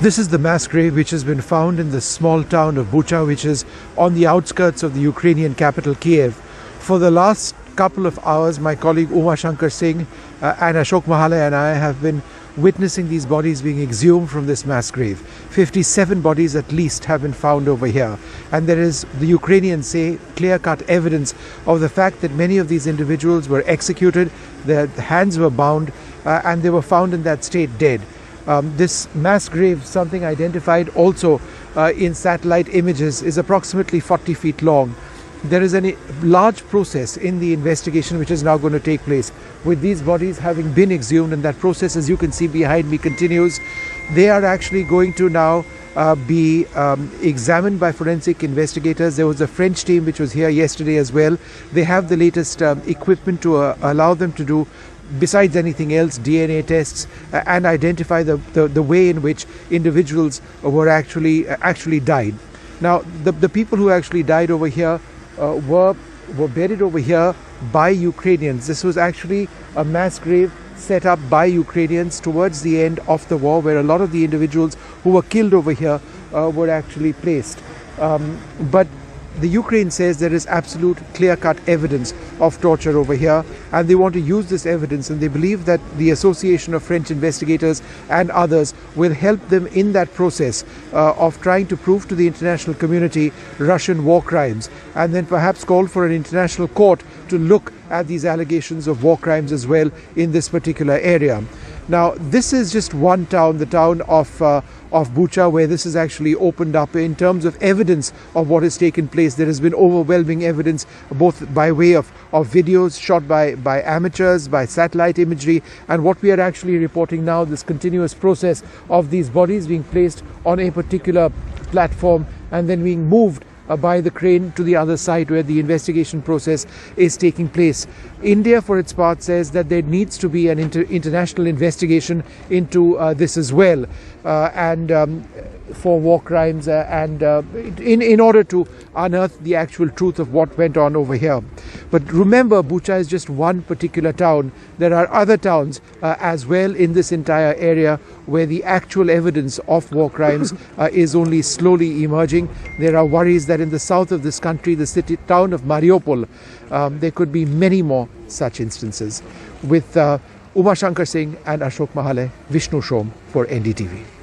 This is the mass grave which has been found in the small town of Bucha, which is on the outskirts of the Ukrainian capital Kyiv. For the last couple of hours, my colleague Umashankar Singh and Ashok Mahale and I have been witnessing these bodies being exhumed from this mass grave. 57 bodies at least have been found over here, and there is, the Ukrainians say, clear-cut evidence of the fact that many of these individuals were executed, their hands were bound, and they were found in that state dead. This mass grave, something identified also in satellite images, is approximately 40 feet long. There is a large process in the investigation which is now going to take place with these bodies having been exhumed, and that process, as you can see behind me, continues. They are actually going to now be examined by forensic investigators. There was a French team which was here yesterday as well. They have the latest equipment to allow them to do, besides anything else, DNA tests and identify the way in which individuals were actually died. Now, the people who actually died over here were buried over here by Ukrainians. This was actually a mass grave set up by Ukrainians towards the end of the war, where a lot of the individuals who were killed over here were actually placed. But the Ukraine says there is absolute clear-cut evidence of torture over here, and they want to use this evidence, and they believe that the Association of French Investigators and others will help them in that process of trying to prove to the international community Russian war crimes, and then perhaps call for an international court to look at these allegations of war crimes as well in this particular area. Now, this is just one town, the town of Bucha, where this is actually opened up. In terms of evidence of what has taken place, there has been overwhelming evidence, both by way of videos shot by amateurs, by satellite imagery, and what we are actually reporting now, this continuous process of these bodies being placed on a particular platform and then being moved by the crane to the other side where the investigation process is taking place. India, for its part, says that there needs to be an international investigation into this as well, and for war crimes and in order to unearth the actual truth of what went on over here. But remember, Bucha is just one particular town. There are other towns as well in this entire area where the actual evidence of war crimes is only slowly emerging. There are worries that in the south of this country, the town of Mariupol, there could be many more such instances. With Umashankar Singh and Ashok Mahale, Vishnu for NDTV.